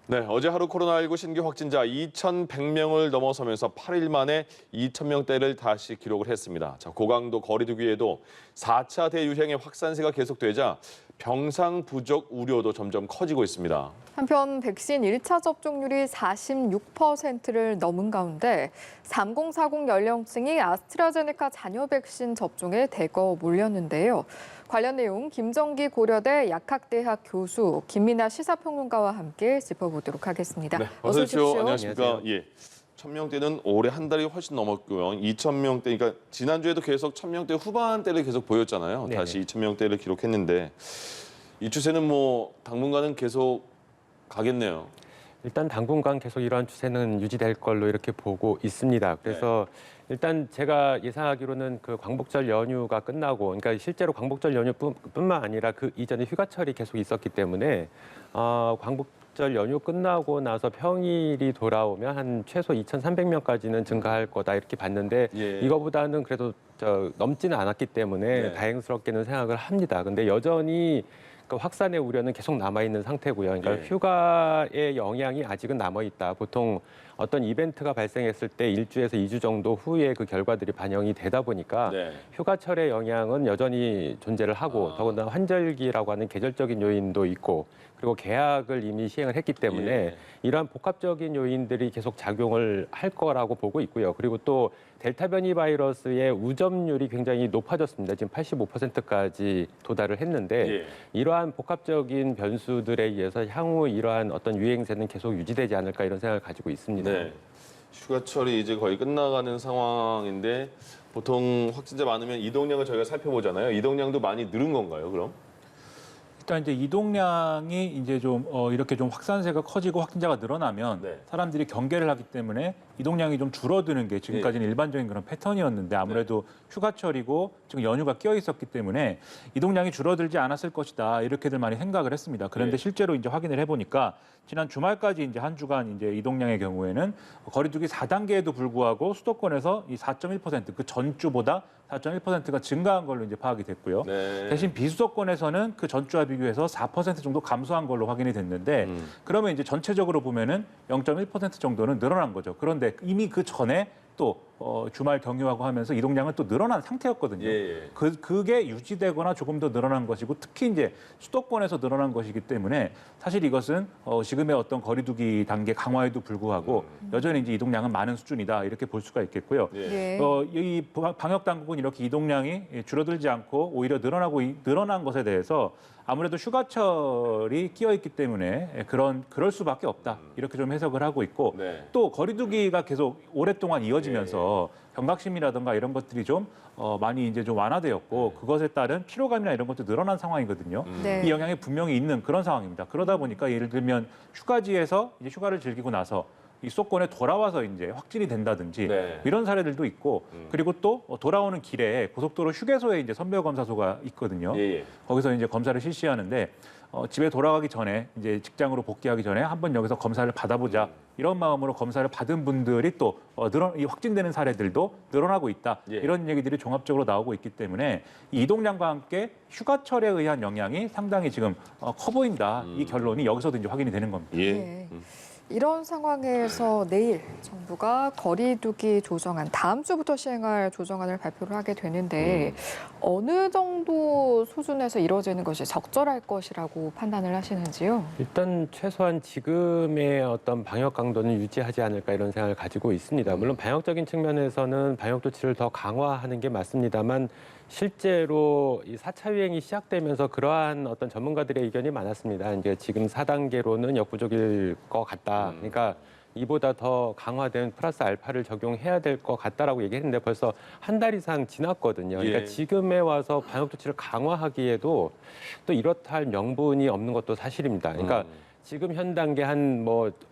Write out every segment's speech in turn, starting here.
네, 어제 하루 코로나19 신규 확진자 2,100명을 넘어서면서 8일 만에 2,000명대를 다시 기록을 했습니다. 고강도 거리두기에도 4차 대유행의 확산세가 계속되자 병상 부족 우려도 점점 커지고 있습니다. 한편 백신 1차 접종률이 46%를 넘은 가운데 3040 연령층이 아스트라제네카 잔여 백신 접종에 대거 몰렸는데요. 관련 내용 김정기 고려대 약학대학 교수 김민아 시사평론가와 함께 짚어보도록 하겠습니다. 네, 어서 오십시오. 안녕하십니까. 예. 1,000명대는 올해 한 달이 훨씬 넘었고요. 2,000명대, 그러니까 지난주에도 계속 1,000명대 후반대를 계속 보였잖아요. 네네. 다시 2,000명대를 기록했는데 이 추세는 뭐 당분간은 계속 가겠네요. 일단 당분간 계속 이러한 추세는 유지될 걸로 이렇게 보고 있습니다. 그래서 일단 제가 예상하기로는 그 광복절 연휴가 끝나고, 그러니까 실제로 광복절 연휴뿐만 아니라 그 이전에 휴가철이 계속 있었기 때문에 광복절 연휴 끝나고 나서 평일이 돌아오면 한 최소 2,300명까지는 증가할 거다 이렇게 봤는데 이거보다는 그래도 넘지는 않았기 때문에 다행스럽게는 생각을 합니다. 근데 여전히 그 확산의 우려는 계속 남아있는 상태고요. 그러니까 휴가의 영향이 아직은 남아있다. 보통 어떤 이벤트가 발생했을 때 1주에서 2주 정도 후에 그 결과들이 반영이 되다 보니까 휴가철의 영향은 여전히 존재를 하고 더군다나 환절기라고 하는 계절적인 요인도 있고 그리고 개학을 이미 시행을 했기 때문에 이러한 복합적인 요인들이 계속 작용을 할 거라고 보고 있고요. 그리고 또 델타 변이 바이러스의 우점률이 굉장히 높아졌습니다. 지금 85%까지 도달을 했는데 이러한 복합적인 변수들에 의해서 향후 이러한 어떤 유행세는 계속 유지되지 않을까 이런 생각을 가지고 있습니다. 네. 휴가철이 이제 거의 끝나가는 상황인데 보통 확진자 많으면 이동량을 저희가 살펴보잖아요. 이동량도 많이 늘은 건가요, 그럼? 일단 이제 이동량이 이제 좀 이렇게 좀 확산세가 커지고 확진자가 늘어나면 사람들이 경계를 하기 때문에 이동량이 좀 줄어드는 게 지금까지는 일반적인 그런 패턴이었는데 아무래도 휴가철이고 지금 연휴가 끼어 있었기 때문에 이동량이 줄어들지 않았을 것이다 이렇게들 많이 생각을 했습니다. 그런데 실제로 이제 확인을 해보니까 지난 주말까지 이제 한 주간 이제 이동량의 경우에는 거리두기 4단계에도 불구하고 수도권에서 이 4.1% 그 전주보다 4.1%가 증가한 걸로 이제 파악이 됐고요. 대신 비수도권에서는 그 전주와 비교해서 4% 정도 감소한 걸로 확인이 됐는데 그러면 이제 전체적으로 보면은 0.1% 정도는 늘어난 거죠. 그런데 이미 그 전에 또 주말 경유하고 하면서 이동량은 또 늘어난 상태였거든요. 그게 유지되거나 조금 더 늘어난 것이고 특히 이제 수도권에서 늘어난 것이기 때문에 사실 이것은 지금의 어떤 거리두기 단계 강화에도 불구하고 여전히 이제 이동량은 많은 수준이다 이렇게 볼 수가 있겠고요. 이 방역 당국은 이렇게 이동량이 줄어들지 않고 오히려 늘어난 것에 대해서 아무래도 휴가철이 끼어 있기 때문에 그럴 수밖에 없다 이렇게 좀 해석을 하고 있고 또 거리두기가 계속 오랫동안 이어지면서 경각심이라든가 이런 것들이 좀 많이 이제 좀 완화되었고 그것에 따른 피로감이나 이런 것도 늘어난 상황이거든요. 이 영향이 분명히 있는 그런 상황입니다. 그러다 보니까 예를 들면 휴가지에서 이제 휴가를 즐기고 나서 이 수도권에 돌아와서 이제 확진이 된다든지 이런 사례들도 있고 그리고 또 돌아오는 길에 고속도로 휴게소에 이제 선별검사소가 있거든요. 거기서 이제 검사를 실시하는데 집에 돌아가기 전에 이제 직장으로 복귀하기 전에 한번 여기서 검사를 받아보자 이런 마음으로 검사를 받은 분들이 또 확진되는 사례들도 늘어나고 있다 이런 얘기들이 종합적으로 나오고 있기 때문에 이 이동량과 함께 휴가철에 의한 영향이 상당히 지금 커 보인다 이 결론이 여기서도 이제 확인이 되는 겁니다. 이런 상황에서 내일 정부가 거리두기 조정안, 다음 주부터 시행할 조정안을 발표를 하게 되는데 어느 정도 수준에서 이루어지는 것이 적절할 것이라고 판단을 하시는지요? 일단 최소한 지금의 어떤 방역 강도는 유지하지 않을까 이런 생각을 가지고 있습니다. 물론 방역적인 측면에서는 방역 조치를 더 강화하는 게 맞습니다만 실제로 이 4차 유행이 시작되면서 그러한 어떤 전문가들의 의견이 많았습니다. 이제 지금 4단계로는 역부족일 것 같다. 그러니까 이보다 더 강화된 플러스 알파를 적용해야 될 것 같다라고 얘기했는데 벌써 한 달 이상 지났거든요. 그러니까 지금에 와서 방역 조치를 강화하기에도 또 이렇다 할 명분이 없는 것도 사실입니다. 그러니까 지금 현 단계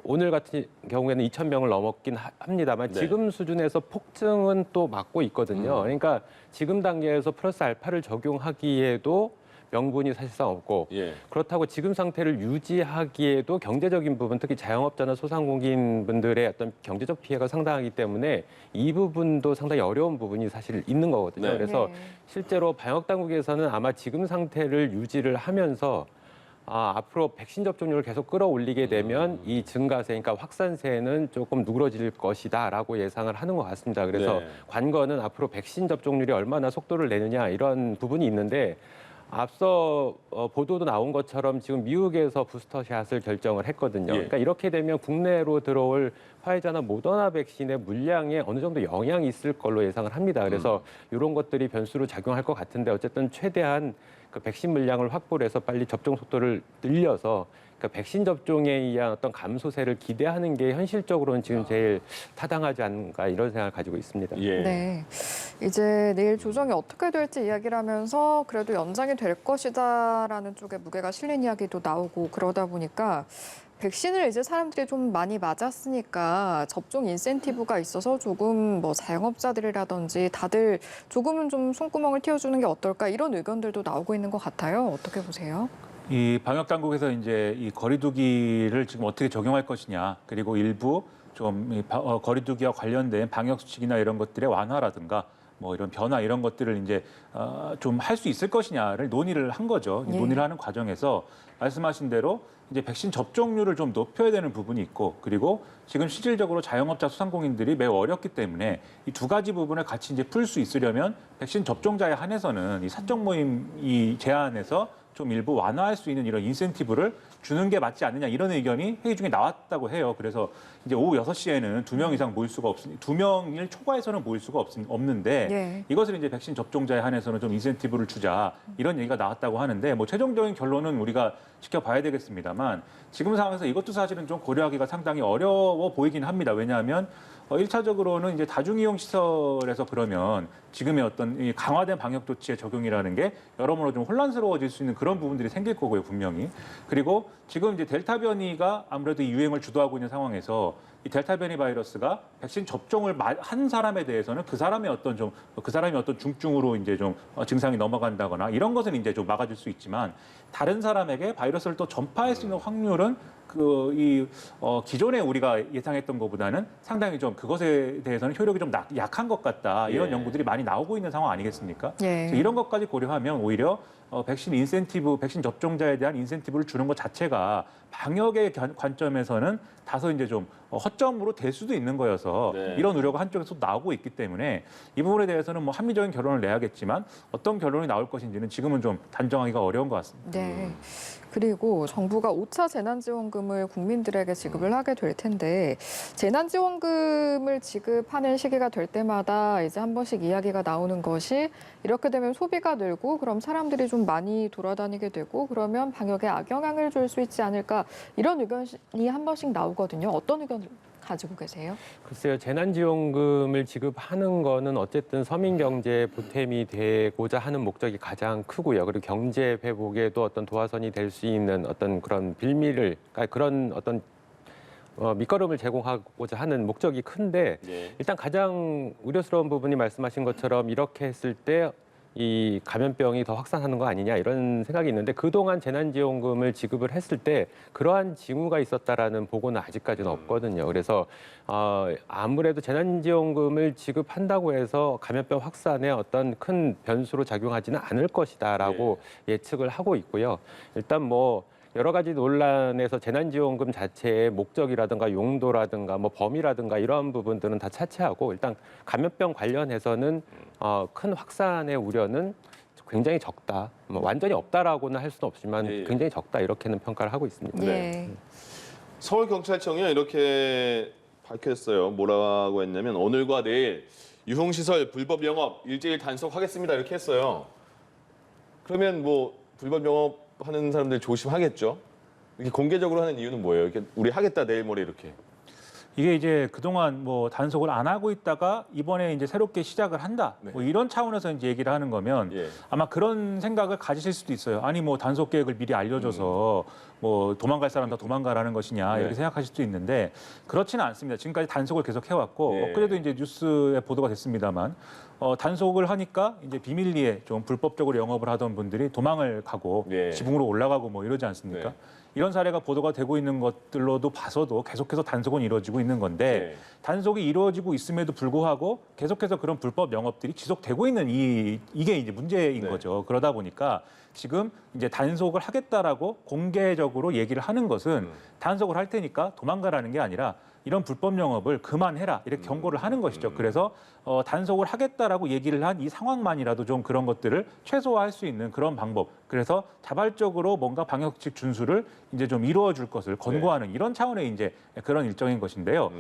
오늘 같은 경우에는 2,000명을 넘었긴 합니다만 지금 수준에서 폭증은 또 막고 있거든요. 그러니까 지금 단계에서 플러스 알파를 적용하기에도 명분이 사실상 없고 그렇다고 지금 상태를 유지하기에도 경제적인 부분, 특히 자영업자나 소상공인분들의 어떤 경제적 피해가 상당하기 때문에 이 부분도 상당히 어려운 부분이 사실 있는 거거든요. 그래서 실제로 방역 당국에서는 아마 지금 상태를 유지를 하면서 앞으로 백신 접종률을 계속 끌어올리게 되면 이 증가세, 그러니까 확산세는 조금 누그러질 것이다라고 예상을 하는 것 같습니다. 그래서 네. 관건은 앞으로 백신 접종률이 얼마나 속도를 내느냐 이런 부분이 있는데 앞서 보도도 나온 것처럼 지금 미국에서 부스터샷을 결정을 했거든요. 예. 그러니까 이렇게 되면 국내로 들어올 화이자나 모더나 백신의 물량에 어느 정도 영향이 있을 걸로 예상을 합니다. 그래서 이런 것들이 변수로 작용할 것 같은데 어쨌든 최대한 그 백신 물량을 확보를 해서 빨리 접종 속도를 늘려서 그러니까 백신 접종에 의한 어떤 감소세를 기대하는 게 현실적으로는 지금 제일 타당하지 않은가 이런 생각을 가지고 있습니다. 예. 네. 이제 내일 조정이 어떻게 될지 이야기를 하면서 그래도 연장이 될 것이다라는 쪽에 무게가 실린 이야기도 나오고 그러다 보니까 백신을 이제 사람들이 좀 많이 맞았으니까 접종 인센티브가 있어서 조금 뭐 자영업자들이라든지 다들 조금은 좀 손구멍을 틔워주는 게 어떨까 이런 의견들도 나오고 있는 것 같아요. 어떻게 보세요? 이 방역 당국에서 이제 이 거리두기를 지금 어떻게 적용할 것이냐, 그리고 일부 좀 거리두기와 관련된 방역 수칙이나 이런 것들의 완화라든가 뭐 이런 변화 이런 것들을 이제 좀 할 수 있을 것이냐를 논의를 한 거죠. 예. 논의를 하는 과정에서 말씀하신 대로 이제 백신 접종률을 좀 높여야 되는 부분이 있고, 그리고 지금 실질적으로 자영업자 소상공인들이 매우 어렵기 때문에 이 두 가지 부분을 같이 이제 풀 수 있으려면 백신 접종자에 한해서는 이 사적 모임 이 제한에서 좀 일부 완화할 수 있는 이런 인센티브를 주는 게 맞지 않느냐 이런 의견이 회의 중에 나왔다고 해요. 그래서 이제 오후 6시에는 2명 이상 모일 수가 없으니 2명을 초과해서는 모일 수가 없는데 예. 이것을 이제 백신 접종자에 한해서는 좀 인센티브를 주자 이런 얘기가 나왔다고 하는데 뭐 최종적인 결론은 우리가 지켜봐야 되겠습니다만 지금 상황에서 이것도 사실은 좀 고려하기가 상당히 어려워 보이긴 합니다. 왜냐하면 1차적으로는 이제 다중이용 시설에서 그러면 지금의 어떤 이 강화된 방역 조치의 적용이라는 게 여러모로 좀 혼란스러워질 수 있는 그런 부분들이 생길 거고요, 분명히. 그리고 지금 이제 델타 변이가 아무래도 이 유행을 주도하고 있는 상황에서 이 델타 변이 바이러스가 백신 접종을 한 사람에 대해서는 그 사람이 어떤 중증으로 이제 좀 증상이 넘어간다거나 이런 것은 이제 좀 막아줄 수 있지만 다른 사람에게 바이러스를 또 전파할 수 있는 확률은 기존에 우리가 예상했던 것보다는 상당히 좀 그것에 대해서는 효력이 좀 약한 것 같다. 이런 예. 연구들이 많이 나오고 있는 상황 아니겠습니까? 예. 그래서 이런 것까지 고려하면 오히려 백신 접종자에 대한 인센티브를 주는 것 자체가 방역의 관점에서는 다소 이제 좀 허점으로 될 수도 있는 거여서 네. 이런 우려가 한쪽에서 나오고 있기 때문에 이 부분에 대해서는 뭐 합리적인 결론을 내야겠지만 어떤 결론이 나올 것인지는 지금은 좀 단정하기가 어려운 것 같습니다. 네. 그리고 정부가 5차 재난지원금을 국민들에게 지급을 하게 될 텐데 재난지원금을 지급하는 시기가 될 때마다 이제 한 번씩 이야기가 나오는 것이 이렇게 되면 소비가 늘고 그럼 사람들이 좀 많이 돌아다니게 되고 그러면 방역에 악영향을 줄 수 있지 않을까 이런 의견이 한 번씩 나오거든요. 어떤 의견을 가지고 계세요? 글쎄요, 재난지원금을 지급하는 거는 어쨌든 서민 경제에 보탬이 되고자 하는 목적이 가장 크고요. 그리고 경제 회복에도 어떤 도화선이 될 수 있는 어떤 그런 그러니까 그런 어떤 밑거름을 제공하고자 하는 목적이 큰데 예. 일단 가장 우려스러운 부분이 말씀하신 것처럼 이렇게 했을 때 이 감염병이 더 확산하는 거 아니냐 이런 생각이 있는데 그동안 재난지원금을 지급을 했을 때 그러한 징후가 있었다라는 보고는 아직까지는 없거든요. 그래서 아무래도 재난지원금을 지급한다고 해서 감염병 확산에 어떤 큰 변수로 작용하지는 않을 것이다라고 예측을 하고 있고요. 일단 뭐 여러 가지 논란에서 재난지원금 자체의 목적이라든가 용도라든가 뭐 범위라든가 이러한 부분들은 다 차치하고 일단 감염병 관련해서는 큰 확산의 우려는 굉장히 적다. 뭐 완전히 없다라고는 할 수는 없지만 예. 굉장히 적다 이렇게는 평가를 하고 있습니다. 네. 예. 서울경찰청이 이렇게 밝혔어요. 뭐라고 했냐면 오늘과 내일 유흥시설 불법 영업 일제일 단속하겠습니다. 이렇게 했어요. 그러면 뭐 불법 영업하는 사람들 조심하겠죠. 이렇게 공개적으로 하는 이유는 뭐예요? 이렇게 우리 하겠다 내일 모레 이렇게. 이게 이제 그동안 뭐 단속을 안 하고 있다가 이번에 이제 새롭게 시작을 한다. 네. 뭐 이런 차원에서 이제 얘기를 하는 거면 예. 아마 그런 생각을 가지실 수도 있어요. 아니 뭐 단속 계획을 미리 알려줘서 뭐 도망갈 사람 다 도망가라는 것이냐 이렇게 네. 생각하실 수도 있는데 그렇지는 않습니다. 지금까지 단속을 계속 해왔고 예. 엊그제도 이제 뉴스에 보도가 됐습니다만 단속을 하니까 이제 비밀리에 좀 불법적으로 영업을 하던 분들이 도망을 가고 예. 지붕으로 올라가고 뭐 이러지 않습니까? 네. 이런 사례가 보도가 되고 있는 것들로도 봐서도 계속해서 단속은 이루어지고 있는 건데 단속이 이루어지고 있음에도 불구하고 계속해서 그런 불법 영업들이 지속되고 있는 이게 이제 문제인 거죠. 그러다 보니까 지금 이제 단속을 하겠다라고 공개적으로 얘기를 하는 것은 단속을 할 테니까 도망가라는 게 아니라 이런 불법 영업을 그만해라 이렇게 경고를 하는 것이죠. 그래서 단속을 하겠다라고 얘기를 한 이 상황만이라도 좀 그런 것들을 최소화할 수 있는 그런 방법. 그래서 자발적으로 뭔가 방역칙 준수를 이제 좀 이루어줄 것을 권고하는 이런 차원의 이제 그런 일정인 것인데요.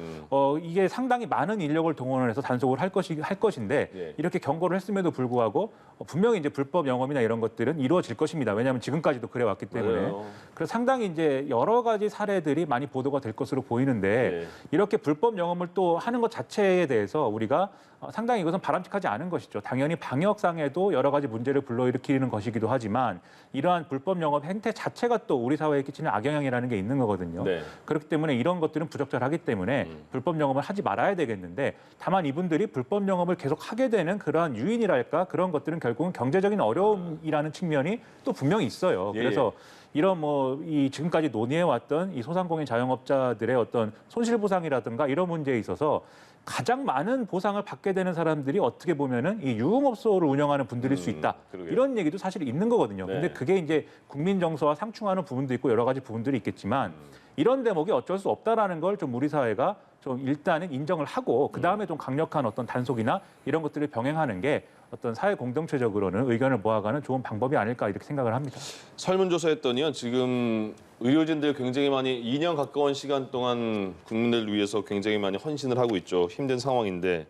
이게 상당히 많은 인력을 동원을 해서 단속을 할 것인데 이렇게 경고를 했음에도 불구하고 분명히 이제 불법 영업이나 이런 것들은 이루어질 것입니다. 왜냐하면 지금까지도 그래 왔기 때문에. 그래서 상당히 이제 여러 가지 사례들이 많이 보도가 될 것으로 보이는데 이렇게 불법 영업을 또 하는 것 자체에 대해서 우리가 상당히 이것은 바람직하지 않은 것이죠. 당연히 방역상에도 여러 가지 문제를 불러일으키는 것이기도 하지만 이러한 불법 영업 행태 자체가 또 우리 사회에 끼치는 악영향이라는 게 있는 거거든요. 그렇기 때문에 이런 것들은 부적절하기 때문에 불법 영업을 하지 말아야 되겠는데 다만 이분들이 불법 영업을 계속 하게 되는 그러한 유인이랄까 그런 것들은 결국은 경제적인 어려움이라는 측면이 또 분명히 있어요. 그래서 이런 이 지금까지 논의해왔던 이 소상공인 자영업자들의 어떤 손실보상이라든가 이런 문제에 있어서 가장 많은 보상을 받게 되는 사람들이 어떻게 보면은 이 유흥업소를 운영하는 분들일 수 있다. 이런 얘기도 사실 있는 거거든요. 근데 그게 이제 국민 정서와 상충하는 부분도 있고 여러 가지 부분들이 있겠지만 이런 대목이 어쩔 수 없다라는 걸 좀 우리 사회가 좀 일단은 인정을 하고 그다음에 좀 강력한 어떤 단속이나 이런 것들을 병행하는 게 어떤 사회 공동체적으로는 의견을 모아가는 좋은 방법이 아닐까 이렇게 생각을 합니다. 설문조사했더니요. 지금 의료진들 굉장히 많이 2년 가까운 시간 동안 국민들을 위해서 굉장히 많이 헌신을 하고 있죠. 힘든 상황인데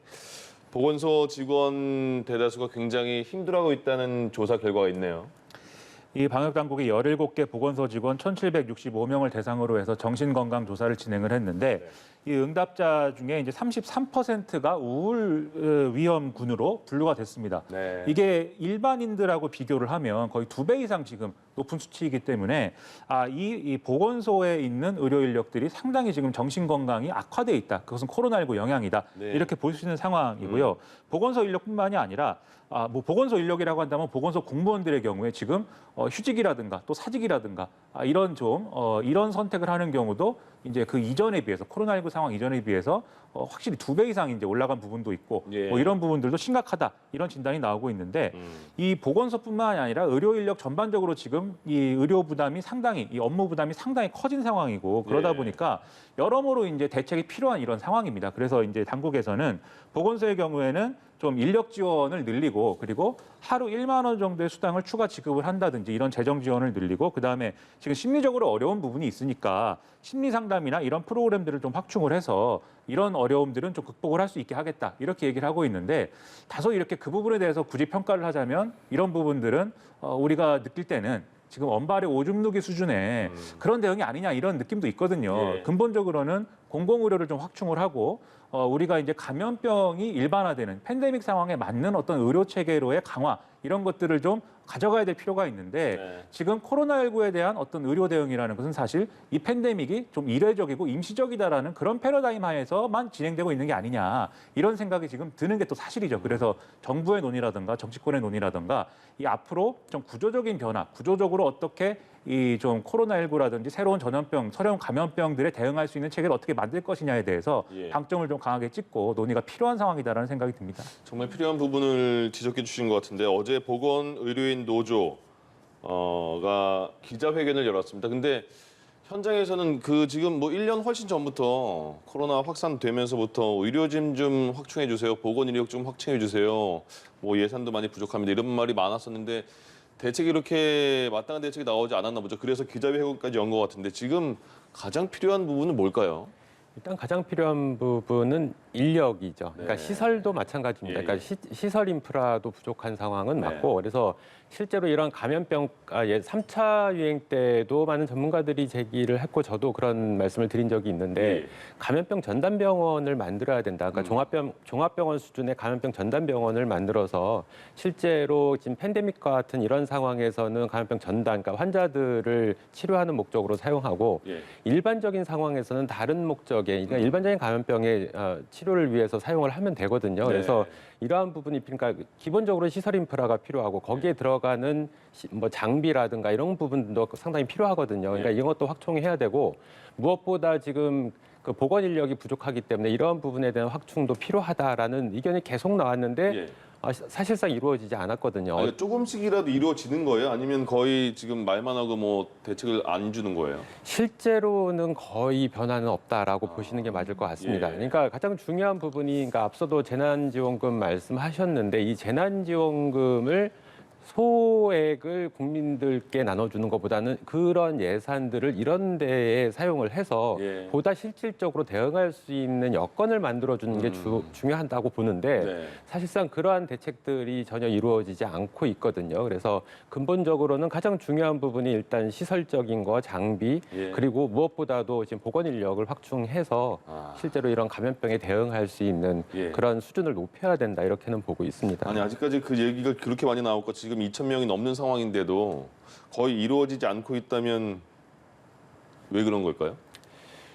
보건소 직원 대다수가 굉장히 힘들어하고 있다는 조사 결과가 있네요. 이 방역당국이 17개 보건소 직원 1,765명을 대상으로 해서 정신건강 조사를 진행을 했는데 이 응답자 중에 이제 33%가 우울 위험군으로 분류가 됐습니다. 이게 일반인들하고 비교를 하면 거의 2배 이상 지금 높은 수치이기 때문에 이 보건소에 있는 의료 인력들이 상당히 지금 정신 건강이 악화돼 있다. 그것은 코로나19 영향이다. 이렇게 볼 수 있는 상황이고요. 보건소 인력뿐만이 아니라 보건소 인력이라고 한다면 보건소 공무원들의 경우에 지금 휴직이라든가 또 사직이라든가 이런 이런 선택을 하는 경우도 이제 그 이전에 비해서 코로나19 상황 이전에 비해서 확실히 2배 이상 이제 올라간 부분도 있고 이런 부분들도 심각하다 이런 진단이 나오고 있는데 이 보건소뿐만이 아니라 의료 인력 전반적으로 지금 이 의료 부담이 상당히 이 업무 부담이 상당히 커진 상황이고 그러다 보니까 여러모로 이제 대책이 필요한 이런 상황입니다. 그래서 이제 당국에서는 보건소의 경우에는 좀 인력 지원을 늘리고 그리고 하루 1만 원 정도의 수당을 추가 지급을 한다든지 이런 재정 지원을 늘리고 그다음에 지금 심리적으로 어려운 부분이 있으니까 심리 상담이나 이런 프로그램들을 좀 확충을 해서 이런 어려움들은 좀 극복을 할 수 있게 하겠다 이렇게 얘기를 하고 있는데 다소 이렇게 그 부분에 대해서 굳이 평가를 하자면 이런 부분들은 우리가 느낄 때는 지금 언발의 오줌 누기 수준의 그런 대응이 아니냐 이런 느낌도 있거든요. 근본적으로는 공공의료를 좀 확충을 하고 우리가 이제 감염병이 일반화되는 팬데믹 상황에 맞는 어떤 의료 체계로의 강화 이런 것들을 좀 가져가야 될 필요가 있는데 지금 코로나19에 대한 어떤 의료 대응이라는 것은 사실 이 팬데믹이 좀 이례적이고 임시적이다라는 그런 패러다임 하에서만 진행되고 있는 게 아니냐 이런 생각이 지금 드는 게 또 사실이죠. 그래서 정부의 논의라든가 정치권의 논의라든가 이 앞으로 좀 구조적인 변화, 구조적으로 어떻게 이 좀 코로나19라든지 새로운 전염병, 새로운 감염병들에 대응할 수 있는 체계를 어떻게 만들 것이냐에 대해서 방점을 좀 강하게 찍고 논의가 필요한 상황이다라는 생각이 듭니다. 정말 필요한 부분을 지적해 주신 것 같은데 어제 보건의료인 노조가 기자회견을 열었습니다. 근데 현장에서는 지금 1년 훨씬 전부터 코로나 확산되면서부터 의료진 좀 확충해 주세요. 보건 인력 좀 확충해 주세요. 예산도 많이 부족합니다. 이런 말이 많았었는데 대책이 이렇게 마땅한 대책이 나오지 않았나 보죠. 그래서 기자회견까지 연 것 같은데 지금 가장 필요한 부분은 뭘까요? 일단 가장 필요한 부분은 인력이죠. 그러니까 시설도 마찬가지입니다. 그러니까 시설 인프라도 부족한 상황은 맞고 그래서 실제로 이런 감염병 3차 유행 때도 많은 전문가들이 제기를 했고 저도 그런 말씀을 드린 적이 있는데 감염병 전담병원을 만들어야 된다. 그러니까 종합병원 수준의 감염병 전담병원을 만들어서 실제로 지금 팬데믹과 같은 이런 상황에서는 감염병 전담, 그러니까 환자들을 치료하는 목적으로 사용하고 일반적인 상황에서는 다른 목적의 그러니까 일반적인 감염병의 치료를 위해서 사용을 하면 되거든요. 그래서 이러한 부분이 그러니까 기본적으로 시설 인프라가 필요하고 거기에 들어가는 뭐 장비라든가 이런 부분도 상당히 필요하거든요. 그러니까 예. 이것도 확충해야 되고 무엇보다 지금 그 보건 인력이 부족하기 때문에 이러한 부분에 대한 확충도 필요하다라는 의견이 계속 나왔는데 예. 사실상 이루어지지 않았거든요. 아니, 조금씩이라도 이루어지는 거예요? 아니면 거의 지금 말만 하고 뭐 대책을 안 주는 거예요? 실제로는 거의 변화는 없다라고 보시는 게 맞을 것 같습니다. 예. 그러니까 가장 중요한 부분이, 그러니까 앞서도 재난지원금 말씀하셨는데 이 재난지원금을 소액을 국민들께 나눠주는 것보다는 그런 예산들을 이런 데에 사용을 해서 예. 보다 실질적으로 대응할 수 있는 여건을 만들어주는 게 중요하다고 보는데 네. 사실상 그러한 대책들이 전혀 이루어지지 않고 있거든요. 그래서 근본적으로는 가장 중요한 부분이 일단 시설적인 거, 장비, 예. 그리고 무엇보다도 지금 보건 인력을 확충해서 실제로 이런 감염병에 대응할 수 있는 예. 그런 수준을 높여야 된다, 이렇게는 보고 있습니다. 아니 아직까지 그 얘기가 그렇게 많이 나오고 지금 2,000명이 넘는 상황인데도 거의 이루어지지 않고 있다면 왜 그런 걸까요?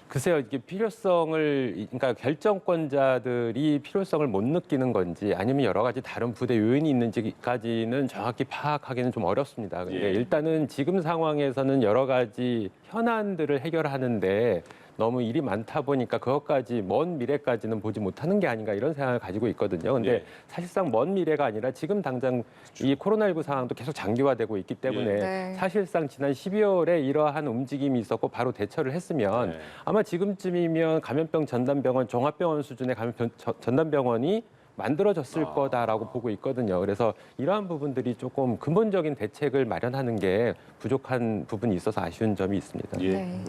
글쎄요, 이게 그러니까 결정권자들이 필요성을 못 느끼는 건지 아니면 여러 가지 다른 부대 요인이 있는지까지는 정확히 파악하기는 좀 어렵습니다. 근데 예. 일단은 지금 상황에서는 여러 가지 현안들을 해결하는데 너무 일이 많다 보니까 그것까지 먼 미래까지는 보지 못하는 게 아닌가 이런 생각을 가지고 있거든요. 근데 예. 사실상 먼 미래가 아니라 지금 당장 이 코로나19 상황도 계속 장기화되고 있기 때문에 네. 사실상 지난 12월에 이러한 움직임이 있었고 바로 대처를 했으면 네. 아마 지금쯤이면 감염병 전담병원, 종합병원 수준의 감염병 전담병원이 만들어졌을 거다라고 보고 있거든요. 그래서 이러한 부분들이 조금 근본적인 대책을 마련하는 게 부족한 부분이 있어서 아쉬운 점이 있습니다. 예. 네.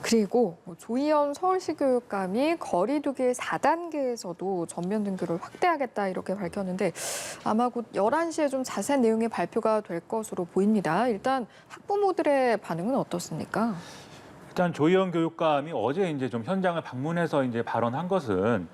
그리고 조희연 서울시 교육감이 거리두기 4단계에서도 전면 등교를 확대하겠다 이렇게 밝혔는데 아마 곧 11시에 좀 자세한 내용의 발표가 될 것으로 보입니다. 일단 학부모들의 반응은 어떻습니까? 일단 조희연 교육감이 어제 이제 좀 현장을 방문해서 이제 발언한 것은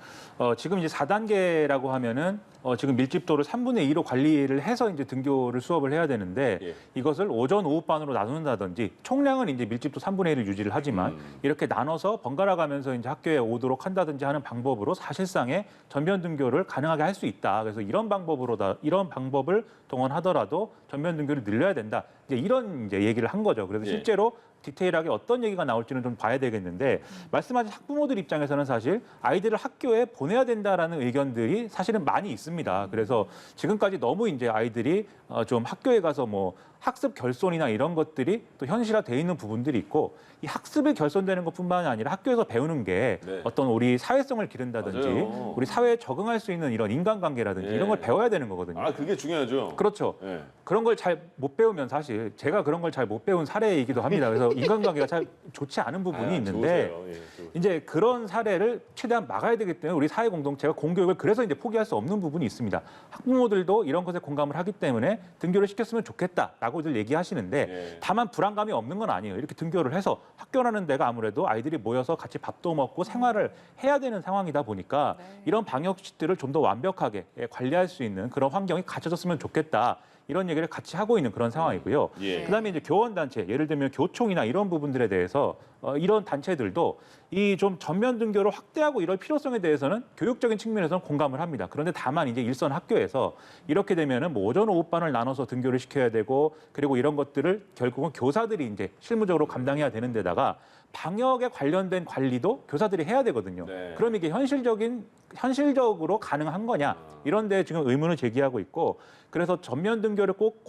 지금 이제 4단계라고 하면은 지금 밀집도를 3분의 2로 관리를 해서 이제 등교를 수업을 해야 되는데 예. 이것을 오전 오후반으로 나눈다든지 총량은 이제 밀집도 3분의 1을 유지를 하지만 이렇게 나눠서 번갈아 가면서 이제 학교에 오도록 한다든지 하는 방법으로 사실상의 전면 등교를 가능하게 할 수 있다. 그래서 이런 방법을 동원하더라도 전면 등교를 늘려야 된다. 이제 이런 이제 얘기를 한 거죠. 그래서 예. 실제로 디테일하게 어떤 얘기가 나올지는 좀 봐야 되겠는데 말씀하신 학부모들 입장에서는 사실 아이들을 학교에 보내야 된다라는 의견들이 사실은 많이 있습니다. 그래서 지금까지 너무 이제 아이들이 좀 학교에 가서 뭐 학습 결손이나 이런 것들이 또 현실화돼 있는 부분들이 있고 이 학습이 결손되는 것뿐만 아니라 학교에서 배우는 게 네. 어떤 우리 사회성을 기른다든지 맞아요. 우리 사회에 적응할 수 있는 이런 인간관계라든지 예. 이런 걸 배워야 되는 거거든요. 아 그게 중요하죠. 그렇죠. 예. 그런 걸 잘 못 배우면 사실 제가 그런 걸 잘 못 배운 사례이기도 합니다. 그래서 인간관계가 잘 좋지 않은 부분이 있는데 좋으세요. 예, 이제 그런 사례를 최대한 막아야 되기 때문에 우리 사회 공동체가 공교육을 그래서 이제 포기할 수 없는 부분이 있습니다. 학부모들도 이런 것에 공감을 하기 때문에 등교를 시켰으면 좋겠다라고들 얘기하시는데 예. 다만 불안감이 없는 건 아니에요. 이렇게 등교를 해서 학교라는 데가 아무래도 아이들이 모여서 같이 밥도 먹고 생활을 해야 되는 상황이다 보니까 이런 방역시설을 좀 더 완벽하게 관리할 수 있는 그런 환경이 갖춰졌으면 좋겠다. 이런 얘기를 같이 하고 있는 그런 상황이고요. 예. 그다음에 이제 교원단체, 예를 들면 교총이나 이런 부분들에 대해서 이런 단체들도 이 좀 전면 등교를 확대하고 이럴 필요성에 대해서는 교육적인 측면에서는 공감을 합니다. 그런데 다만 이제 일선 학교에서 이렇게 되면은 뭐 오전 오후반을 나눠서 등교를 시켜야 되고 그리고 이런 것들을 결국은 교사들이 이제 실무적으로 감당해야 되는 데다가 방역에 관련된 관리도 교사들이 해야 되거든요. 네. 그럼 이게 현실적으로 가능한 거냐? 이런 데 지금 의문을 제기하고 있고 그래서 전면 등교를 꼭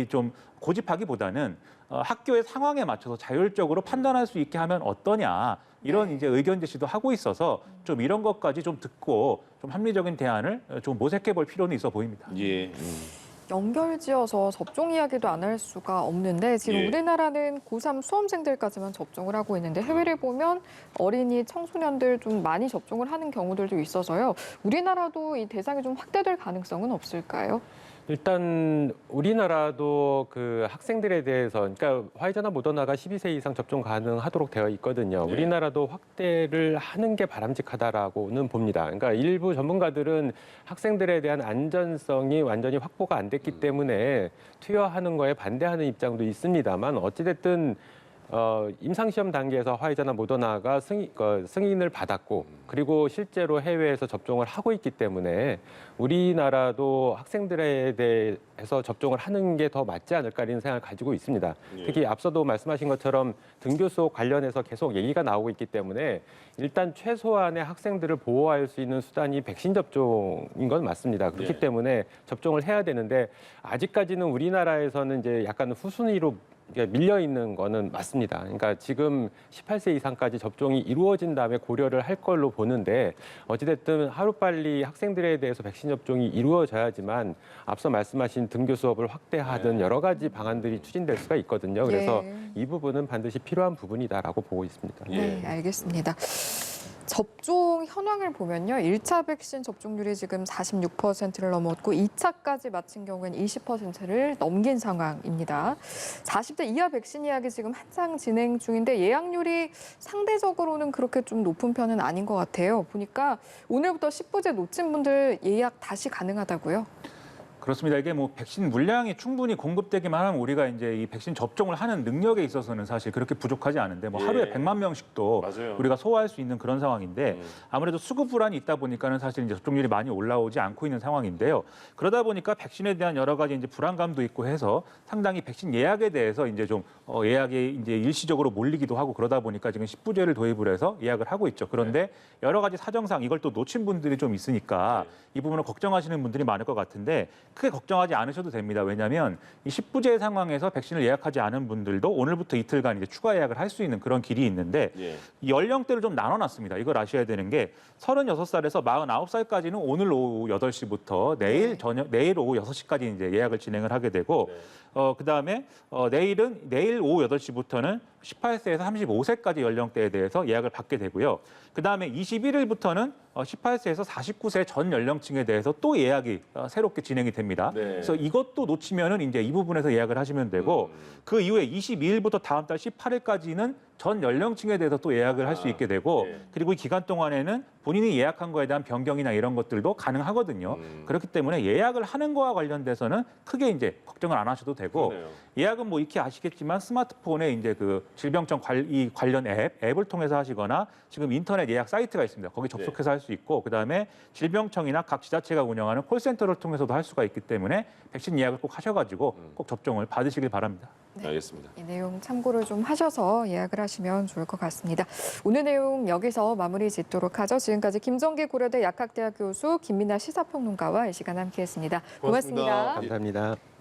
좀 고집하기보다는 학교의 상황에 맞춰서 자율적으로 판단할 수 있게 하면 어떠냐? 이런 이제 의견 제시도 하고 있어서 좀 이런 것까지 좀 듣고 좀 합리적인 대안을 좀 모색해 볼 필요는 있어 보입니다. 예. 연결지어서 접종 이야기도 안 할 수가 없는데 지금 예. 우리나라는 고3 수험생들까지만 접종을 하고 있는데 해외를 보면 어린이, 청소년들 좀 많이 접종을 하는 경우들도 있어서요. 우리나라도 이 대상이 좀 확대될 가능성은 없을까요? 일단 우리나라도 그 학생들에 대해서 그러니까 화이자나 모더나가 12세 이상 접종 가능하도록 되어 있거든요. 네. 우리나라도 확대를 하는 게 바람직하다라고는 봅니다. 그러니까 일부 전문가들은 학생들에 대한 안전성이 완전히 확보가 안 됐기 때문에 투여하는 거에 반대하는 입장도 있습니다만 어찌됐든 임상시험 단계에서 화이자나 모더나가 승인을 받았고 그리고 실제로 해외에서 접종을 하고 있기 때문에 우리나라도 학생들에 대해서 접종을 하는 게 더 맞지 않을까 이런 생각을 가지고 있습니다. 특히 앞서도 말씀하신 것처럼 등교 수업 관련해서 계속 얘기가 나오고 있기 때문에 일단 최소한의 학생들을 보호할 수 있는 수단이 백신 접종인 건 맞습니다. 그렇기 때문에 접종을 해야 되는데 아직까지는 우리나라에서는 이제 약간 후순위로 밀려 있는 거는 맞습니다. 그러니까 지금 18세 이상까지 접종이 이루어진 다음에 고려를 할 걸로 보는데 어찌됐든 하루빨리 학생들에 대해서 백신 접종이 이루어져야지만 앞서 말씀하신 등교 수업을 확대하든 여러 가지 방안들이 추진될 수가 있거든요. 그래서 이 부분은 반드시 필요한 부분이다라고 보고 있습니다. 네, 알겠습니다. 접종 현황을 보면요. 1차 백신 접종률이 지금 46%를 넘었고 2차까지 마친 경우에는 20%를 넘긴 상황입니다. 40대 이하 백신 예약이 지금 한창 진행 중인데 예약률이 상대적으로는 그렇게 좀 높은 편은 아닌 것 같아요. 보니까 오늘부터 10부제 놓친 분들 예약 다시 가능하다고요? 그렇습니다. 이게 뭐 백신 물량이 충분히 공급되기만 하면 우리가 이제 이 백신 접종을 하는 능력에 있어서는 사실 그렇게 부족하지 않은데 뭐 하루에 100만 명씩도 맞아요. 우리가 소화할 수 있는 그런 상황인데 아무래도 수급 불안이 있다 보니까는 사실 이제 접종률이 많이 올라오지 않고 있는 상황인데요. 그러다 보니까 백신에 대한 여러 가지 이제 불안감도 있고 해서 상당히 백신 예약에 대해서 이제 좀 예약이 이제 일시적으로 몰리기도 하고 그러다 보니까 지금 10부제를 도입을 해서 예약을 하고 있죠. 그런데 여러 가지 사정상 이걸 또 놓친 분들이 좀 있으니까 이 부분을 걱정하시는 분들이 많을 것 같은데 크게 걱정하지 않으셔도 됩니다. 왜냐하면 이 10부제 상황에서 백신을 예약하지 않은 분들도 오늘부터 이틀간 이제 추가 예약을 할 수 있는 그런 길이 있는데 이 연령대를 좀 나눠놨습니다. 이걸 아셔야 되는 게 36살에서 49살까지는 오늘 오후 8시부터 내일 오후 6시까지 이제 예약을 진행을 하게 되고 그다음에 내일 오후 8시부터는 18세에서 35세까지 연령대에 대해서 예약을 받게 되고요. 그다음에 21일부터는 18세에서 49세 전 연령층에 대해서 또 예약이 새롭게 진행이 됩니다. 그래서 이것도 놓치면은 이제 이 부분에서 예약을 하시면 되고 그 이후에 22일부터 다음 달 18일까지는 전 연령층에 대해서 또 예약을 할 수 있게 되고 그리고 이 기간 동안에는 본인이 예약한 거에 대한 변경이나 이런 것들도 가능하거든요. 그렇기 때문에 예약을 하는 거와 관련돼서는 크게 이제 걱정을 안 하셔도 되고 예약은 뭐 익히 아시겠지만 스마트폰에 이제 그 질병청 관련 앱을 통해서 하시거나 지금 인터넷 예약 사이트가 있습니다. 거기 접속해서 할 수 있고 그다음에 질병청이나 각 지자체가 운영하는 콜센터를 통해서도 할 수가 있기 때문에 백신 예약을 꼭 하셔가지고 꼭 접종을 받으시길 바랍니다. 네. 알겠습니다. 이 내용 참고를 좀 하셔서 예약을 하시면 좋을 것 같습니다. 오늘 내용 여기서 마무리 짓도록 하죠. 지금까지 김정기 고려대 약학대학 교수 김민아 시사평론가와 이 시간 함께했습니다. 고맙습니다. 고맙습니다. 감사합니다.